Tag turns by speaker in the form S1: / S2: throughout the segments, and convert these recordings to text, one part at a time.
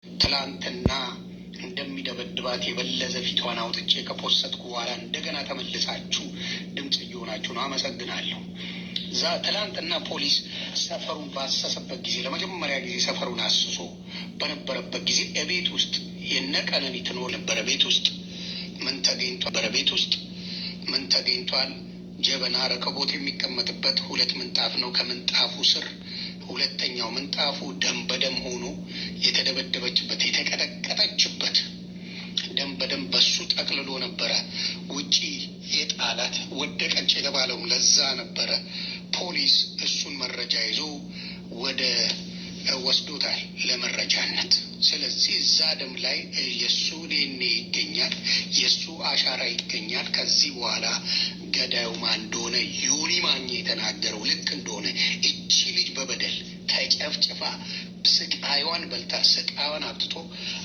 S1: ትላንትና እንደሚደበድባት የበለዘ ፊቷን አውጥቼ ከፖሰትኩ በኋላ እንደገና ተመልሳችሁ ድምጽ እየሆናችሁ ነው። አመሰግናለሁ። ትላንትና ፖሊስ ሰፈሩን ባሰሰበት ጊዜ ለመጀመሪያ ጊዜ ሰፈሩን አስሶ በነበረበት ጊዜ ቤት ውስጥ የነቀነኒ ትኖር ነበረ። ቤት ውስጥ ምን ተገኝቷል? ጀበና ረከቦት የሚቀመጥበት 2 ምንጣፍ ነው። ከምንጣፉ ስር ሁለተኛው ምንጣፉ ደም በደም ሆኖ የተደበደበችበት የተቀጠቀጠችበት ደም በደም በሱ ጠቅልሎ ነበረ ውጪ የጣላት። ወደቀች የተባለው ለዛ ነበረ። ፖሊስ እሱን መረጃ ይዞ ወደ ወስዶታል ለመረጃነት። ስለዚህ እዛ ደም ላይ የሱ ዲኤንኤ ይገኛል፣ የሱ አሻራ ይገኛል። ከዚህ በኋላ ገዳዩ ማን እንደሆነ ዮኒ ማኛ የተናገረው ልክ እንደሆነ እቺ ልጅ በበደል ተጨፍጭፋ ስቃይዋን በልታ ስቃይዋን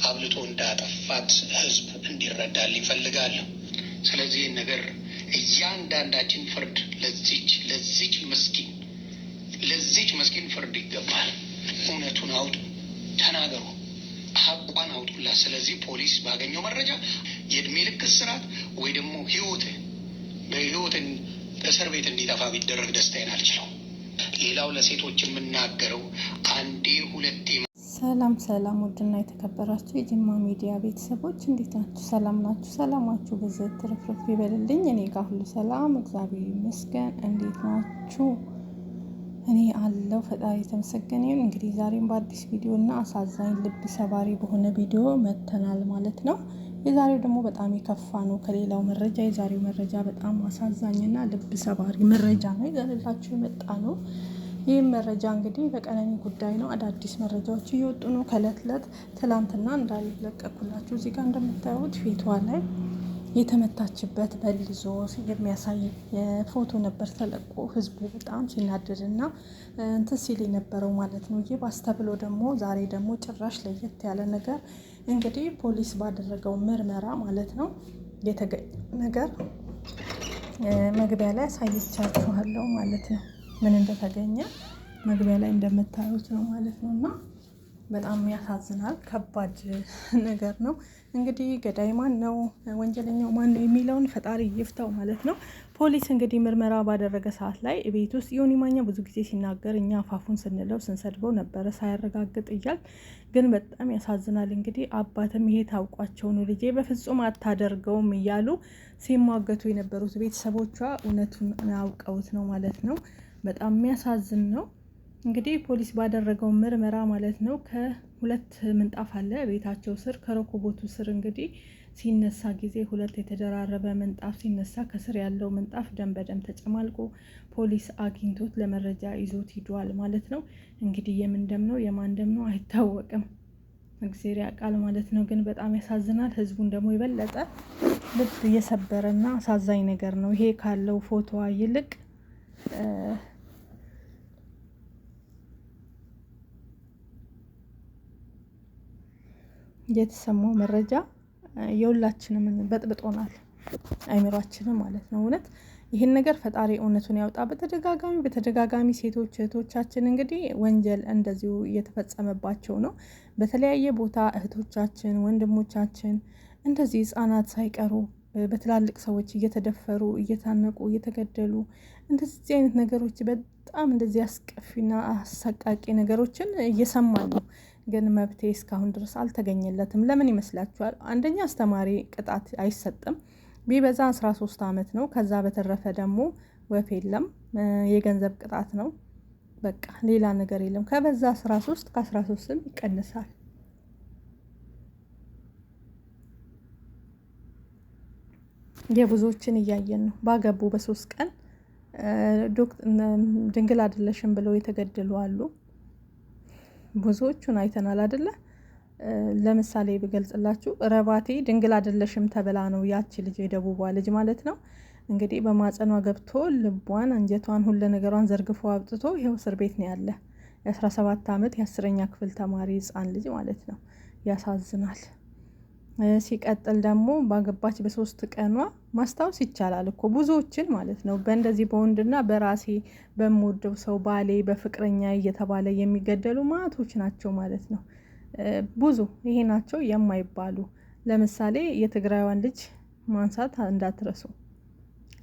S1: አብልቶ እንዳጠፋት ህዝብ እንዲረዳልኝ ይፈልጋለሁ። ስለዚህ ነገር እያንዳንዳችን ፍርድ ለዚች ምስኪን ፍርድ ይገባል። እውነቱን አውጡ፣ ተናገሩ፣ ሀቋን አውጡላት። ስለዚህ ፖሊስ ባገኘው መረጃ የእድሜ ልክ እስራት ወይ ደግሞ በህይወትን እስር ቤት እንዲጠፋ ቢደረግ ደስታዬን አልችለው። ሌላው ለሴቶች የምናገረው አንዴ ሁለቴ።
S2: ሰላም ውድና የተከበራችሁ የጅማ ሚዲያ ቤተሰቦች እንዴት ናችሁ? ሰላም ናችሁ? ሰላማችሁ በዘት ትርፍርፍ ይበልልኝ። እኔ ጋር ሁሉ ሰላም እግዚአብሔር ይመስገን። እንዴት ናችሁ? እኔ አለው ፈጣሪ የተመሰገነ ይሁን። እንግዲህ ዛሬም በአዲስ ቪዲዮ እና አሳዛኝ ልብ ሰባሪ በሆነ ቪዲዮ መጥተናል ማለት ነው። የዛሬው ደግሞ በጣም የከፋ ነው ከሌላው መረጃ። የዛሬው መረጃ በጣም አሳዛኝና ልብ ሰባሪ መረጃ ነው ይዘንላችሁ የመጣ ነው። ይህም መረጃ እንግዲህ በቀነኒ ጉዳይ ነው። አዳዲስ መረጃዎች እየወጡ ነው ከእለት እለት። ትላንትና እንዳልለቀኩላችሁ እዚህ ጋር እንደምታዩት ፊቷ ላይ የተመታችበት በልዞ የሚያሳይ ፎቶ ነበር ተለቆ ህዝቡ በጣም ሲናደድና እንትን ሲል የነበረው ማለት ነው። ይህ ባስተብሎ ደግሞ ዛሬ ደግሞ ጭራሽ ለየት ያለ ነገር እንግዲህ ፖሊስ ባደረገው ምርመራ ማለት ነው የተገኘ ነገር መግቢያ ላይ አሳይቻችኋለሁ ማለት ነው። ምን እንደተገኘ መግቢያ ላይ እንደምታዩት ነው ማለት ነው። እና በጣም ያሳዝናል። ከባድ ነገር ነው። እንግዲህ ገዳይ ማን ነው፣ ወንጀለኛው ማን ነው የሚለውን ፈጣሪ ይፍታው ማለት ነው። ፖሊስ እንግዲህ ምርመራ ባደረገ ሰዓት ላይ ቤት ውስጥ ዮኒ ማኛ ብዙ ጊዜ ሲናገር እኛ አፋፉን ስንለው ስንሰድበው ነበረ ሳያረጋግጥ እያል። ግን በጣም ያሳዝናል። እንግዲህ አባትም ይሄ ታውቋቸው ነው ልጄ በፍጹም አታደርገውም እያሉ ሲሟገቱ የነበሩት ቤተሰቦቿ እውነቱን አውቀውት ነው ማለት ነው። በጣም የሚያሳዝን ነው። እንግዲህ ፖሊስ ባደረገው ምርመራ ማለት ነው ከ2 ምንጣፍ አለ ቤታቸው ስር። ከረኮቦቱ ስር እንግዲህ ሲነሳ ጊዜ 2 የተደራረበ ምንጣፍ ሲነሳ ከስር ያለው ምንጣፍ ደም በደም ተጨማልቆ ፖሊስ አግኝቶት ለመረጃ ይዞት ሂዷል ማለት ነው። እንግዲህ የምን ደም ነው የማን ደም ነው አይታወቅም፣ እግዚአብሔር ያውቃል ማለት ነው። ግን በጣም ያሳዝናል። ህዝቡን ደግሞ የበለጠ ልብ እየሰበረና አሳዛኝ ነገር ነው። ይሄ ካለው ፎቶዋ ይልቅ የተሰማው መረጃ የሁላችንም በጥብጦናል፣ አይምሯችንም ማለት ነው። እውነት ይህን ነገር ፈጣሪ እውነቱን ያውጣ። በተደጋጋሚ ሴቶች እህቶቻችን እንግዲህ ወንጀል እንደዚሁ እየተፈጸመባቸው ነው። በተለያየ ቦታ እህቶቻችን ወንድሞቻችን እንደዚህ ህጻናት ሳይቀሩ በትላልቅ ሰዎች እየተደፈሩ እየታነቁ እየተገደሉ እንደዚህ አይነት ነገሮች በጣም እንደዚህ አስቀፊና አሰቃቂ ነገሮችን እየሰማን ነው። ግን መብቴ እስካሁን ድረስ አልተገኘለትም። ለምን ይመስላችኋል? አንደኛ አስተማሪ ቅጣት አይሰጥም። ቢበዛ 13 ዓመት ነው። ከዛ በተረፈ ደግሞ ወፍ የለም፣ የገንዘብ ቅጣት ነው። በቃ ሌላ ነገር የለም። ከበዛ 13 ከ13ም ይቀንሳል። የብዙዎችን እያየን ነው። ባገቡ በ3 ቀን ድንግል አይደለሽም ብለው የተገደሉ አሉ። ብዙዎቹን አይተናል አይደለ? ለምሳሌ ብገልጽላችሁ ረባቴ ድንግል አይደለሽም ተብላ ነው ያቺ ልጅ የደቡቧ ልጅ ማለት ነው። እንግዲህ በማጸኗ ገብቶ ልቧን አንጀቷን ሁሉ ነገሯን ዘርግፎ አብጥቶ ይሄው እስር ቤት ነው ያለ። የ17 ዓመት የ10ኛ ክፍል ተማሪ ህፃን ልጅ ማለት ነው። ያሳዝናል። ሲቀጥል ደግሞ ባገባች በ3 ቀኗ ማስታወስ ይቻላል እኮ ብዙዎችን ማለት ነው። በእንደዚህ በወንድና በራሴ በምወደው ሰው ባሌ በፍቅረኛ እየተባለ የሚገደሉ ማቶች ናቸው ማለት ነው። ብዙ ይሄ ናቸው የማይባሉ። ለምሳሌ የትግራይዋን ልጅ ማንሳት እንዳትረሱ፣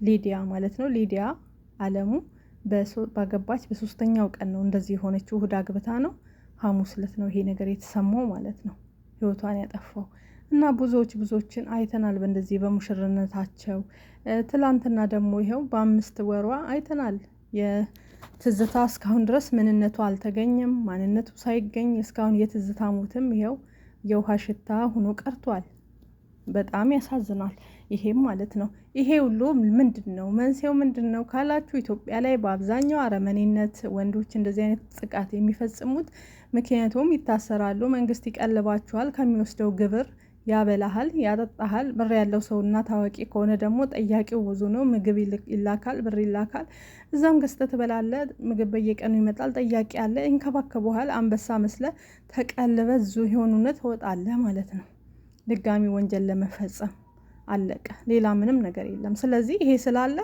S2: ሊዲያ ማለት ነው። ሊዲያ አለሙ ባገባች በ3ኛው ቀን ነው እንደዚህ የሆነችው። እሑድ አግብታ ነው ሐሙስ ዕለት ነው ይሄ ነገር የተሰማው ማለት ነው፣ ህይወቷን ያጠፋው። እና ብዙዎችን አይተናል በእንደዚህ በሙሽርነታቸው። ትላንትና ደግሞ ይኸው በ5 ወሯ አይተናል። የትዝታ እስካሁን ድረስ ምንነቱ አልተገኘም። ማንነቱ ሳይገኝ እስካሁን የትዝታ ሞትም ይኸው የውሃ ሽታ ሆኖ ቀርቷል። በጣም ያሳዝናል። ይሄም ማለት ነው። ይሄ ሁሉ ምንድነው መንስኤው ምንድነው ካላችሁ ኢትዮጵያ ላይ በአብዛኛው አረመኔነት ወንዶች እንደዚህ አይነት ጥቃት የሚፈጽሙት ምክንያቱም ይታሰራሉ፣ መንግስት ይቀልባቸዋል፣ ከሚወስደው ግብር ያበላሃል፣ ያጠጣሃል። ብር ያለው ሰውና ታዋቂ ከሆነ ደግሞ ጠያቂው ብዙ ነው። ምግብ ይላካል፣ ብር ይላካል። እዛም ገዝተህ ትበላለህ። ምግብ በየቀኑ ይመጣል፣ ጠያቂ አለ፣ ይንከባከቡሃል። አንበሳ መስለ ተቀልበ ዙ የሆኑነት ትወጣለህ ማለት ነው። ድጋሚ ወንጀል ለመፈጸም አለቀ። ሌላ ምንም ነገር የለም። ስለዚህ ይሄ ስላለ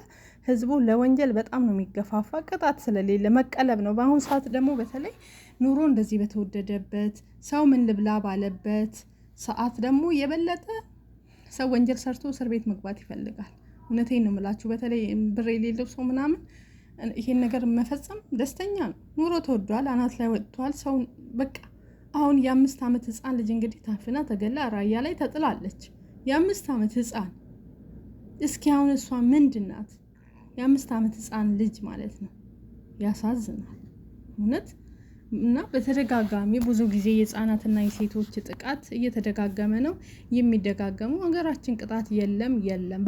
S2: ህዝቡ ለወንጀል በጣም ነው የሚገፋፋ፣ ቅጣት ስለሌለ መቀለብ ነው። በአሁኑ ሰዓት ደግሞ በተለይ ኑሮ እንደዚህ በተወደደበት፣ ሰው ምን ልብላ ባለበት ሰዓት ደግሞ የበለጠ ሰው ወንጀል ሰርቶ እስር ቤት መግባት ይፈልጋል። እውነቴን ነው የምላችሁ። በተለይ ብር የሌለው ሰው ምናምን ይሄን ነገር መፈጸም ደስተኛ ነው። ኑሮ ተወዷል፣ አናት ላይ ወጥቷል። ሰው በቃ አሁን የ5 ዓመት ህፃን ልጅ እንግዲህ ታፍና ተገላ ራያ ላይ ተጥላለች። የ5 ዓመት ህፃን እስኪ አሁን እሷ ምንድናት? የ5 ዓመት ህፃን ልጅ ማለት ነው። ያሳዝናል እውነት። እና በተደጋጋሚ ብዙ ጊዜ የህፃናትና የሴቶች ጥቃት እየተደጋገመ ነው የሚደጋገሙ። ሀገራችን ቅጣት የለም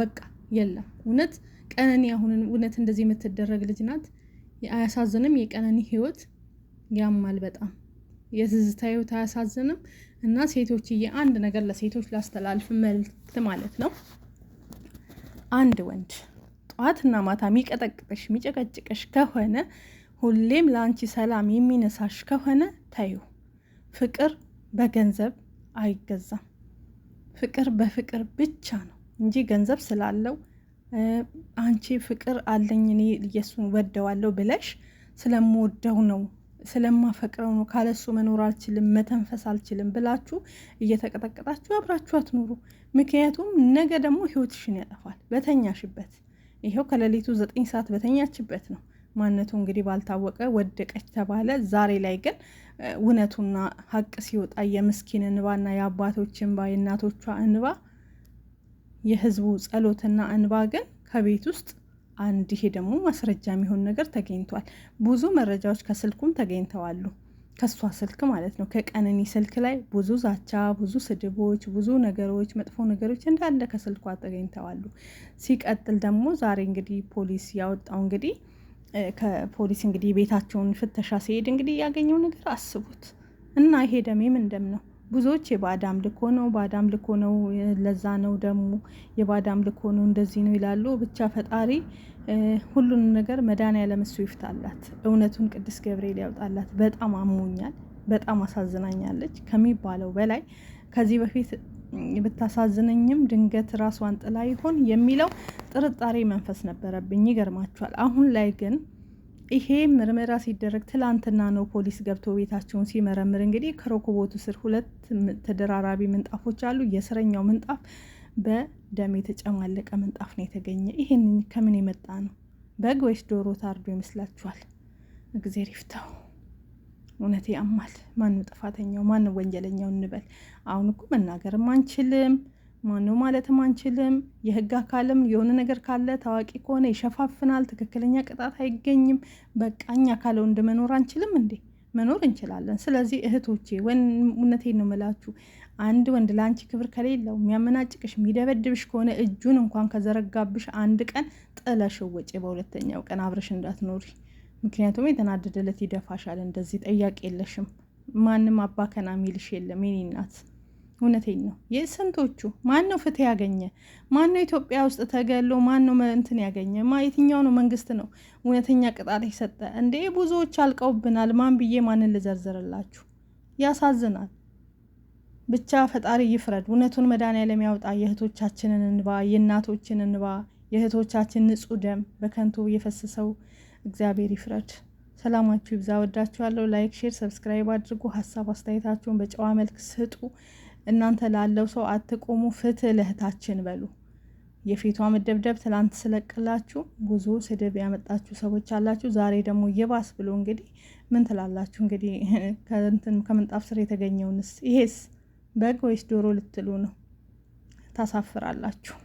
S2: በቃ የለም። እውነት ቀነኒ አሁን እውነት እንደዚህ የምትደረግ ልጅ ናት። አያሳዝንም? የቀነኒ ህይወት ያማል በጣም። የትዝታ ህይወት አያሳዝንም? እና ሴቶችዬ አንድ ነገር ለሴቶች ላስተላልፍ መልእክት ማለት ነው። አንድ ወንድ ጠዋትና ማታ የሚቀጠቅጥሽ የሚጨቀጭቅሽ ከሆነ ሁሌም ለአንቺ ሰላም የሚነሳሽ ከሆነ ታዩ። ፍቅር በገንዘብ አይገዛም። ፍቅር በፍቅር ብቻ ነው እንጂ ገንዘብ ስላለው አንቺ ፍቅር አለኝ እኔ ኢየሱስን ወደዋለሁ ብለሽ ስለምወደው ነው ስለማፈቅረው ነው ካለሱ መኖር አልችልም መተንፈስ አልችልም ብላችሁ እየተቀጠቀጣችሁ አብራችሁ አትኖሩ። ምክንያቱም ነገ ደግሞ ህይወትሽን ያጠፋል በተኛሽበት። ይሄው ከሌሊቱ 9 ሰዓት በተኛችበት ነው ማንነቱ እንግዲህ ባልታወቀ ወደቀች ተባለ። ዛሬ ላይ ግን እውነቱና ሀቅ ሲወጣ የምስኪን እንባና የአባቶች እንባ የእናቶቿ እንባ የህዝቡ ጸሎትና እንባ ግን ከቤት ውስጥ አንድ ይሄ ደግሞ ማስረጃ የሚሆን ነገር ተገኝቷል። ብዙ መረጃዎች ከስልኩም ተገኝተዋሉ። ከሷ ስልክ ማለት ነው። ከቀነኒ ስልክ ላይ ብዙ ዛቻ፣ ብዙ ስድቦች፣ ብዙ ነገሮች መጥፎ ነገሮች እንዳለ ከስልኳ ተገኝተዋሉ። ሲቀጥል ደግሞ ዛሬ እንግዲህ ፖሊስ ያወጣው እንግዲህ ከፖሊስ እንግዲህ ቤታቸውን ፍተሻ ሲሄድ እንግዲህ ያገኘው ነገር አስቡት። እና ይሄ ደም ምን ደም ነው? ብዙዎች የባዕድ አምልኮ ነው ለዛ ነው ደግሞ የባዕድ አምልኮ ነው እንደዚህ ነው ይላሉ። ብቻ ፈጣሪ ሁሉንም ነገር መድኃኒዓለም እሱ ይፍታላት፣ እውነቱን ቅዱስ ገብርኤል ያውጣላት። በጣም አሞኛል፣ በጣም አሳዝናኛለች ከሚባለው በላይ። ከዚህ በፊት ብታሳዝነኝም ድንገት ራሷን ጥላ ይሆን የሚለው ጥርጣሬ መንፈስ ነበረብኝ። ይገርማችኋል። አሁን ላይ ግን ይሄ ምርመራ ሲደረግ ትላንትና ነው ፖሊስ ገብቶ ቤታቸውን ሲመረምር እንግዲህ ከሮኮቦቱ ስር 2 ተደራራቢ ምንጣፎች አሉ። የስረኛው ምንጣፍ በደም የተጨማለቀ ምንጣፍ ነው የተገኘ። ይሄን ከምን የመጣ ነው? በግ ወይስ ዶሮ ታርዶ ይመስላችኋል? እግዚአብሔር ይፍታው። እውነቴ ያማል። ማነው ጥፋተኛው? ማነው ወንጀለኛው እንበል። አሁን እኮ መናገርም አንችልም፣ ማነው ማለትም አንችልም። የህግ አካልም የሆነ ነገር ካለ ታዋቂ ከሆነ ይሸፋፍናል። ትክክለኛ ቅጣት አይገኝም። በቃ እኛ ካለ ወንድ መኖር አንችልም እንዴ? መኖር እንችላለን። ስለዚህ እህቶቼ እውነቴን ነው የምላችሁ፣ አንድ ወንድ ለአንቺ ክብር ከሌለው የሚያመናጭቅሽ የሚደበድብሽ ከሆነ እጁን እንኳን ከዘረጋብሽ አንድ ቀን ጥለሽው ውጪ። በሁለተኛው ቀን አብረሽ እንዳትኖሪ። ምክንያቱም የተናደደለት ይደፋሻል። እንደዚህ ጠያቂ የለሽም። ማንም አባከና ሚልሽ የለም የኔ እናት። እውነቴን ነው። የስንቶቹ ማን ነው ፍትህ ያገኘ? ማን ነው ኢትዮጵያ ውስጥ ተገሎ ማን ነው እንትን ያገኘ? የትኛው ነው መንግስት ነው እውነተኛ ቅጣት የሰጠ እንዴ? ብዙዎች አልቀውብናል። ማን ብዬ ማንን ልዘርዝርላችሁ? ያሳዝናል። ብቻ ፈጣሪ ይፍረድ። እውነቱን መድኃኒዓለም ያውጣ። የእህቶቻችንን እንባ፣ የእናቶችን እንባ፣ የእህቶቻችን ንጹህ ደም በከንቱ የፈሰሰው እግዚአብሔር ይፍረድ። ሰላማችሁ ይብዛ። ወዳችኋለሁ። ላይክ፣ ሼር፣ ሰብስክራይብ አድርጉ። ሀሳብ አስተያየታችሁን በጨዋ መልክ ስጡ። እናንተ ላለው ሰው አትቆሙ። ፍትህ ለእህታችን በሉ። የፊቷ መደብደብ ትላንት ስለቅላችሁ ብዙ ስድብ ያመጣችሁ ሰዎች አላችሁ። ዛሬ ደግሞ ይባስ ብሎ እንግዲህ ምን ትላላችሁ? እንግዲህ ከምንጣፍ ስር የተገኘውንስ ይሄስ በግ ወይስ ዶሮ ልትሉ ነው? ታሳፍራላችሁ።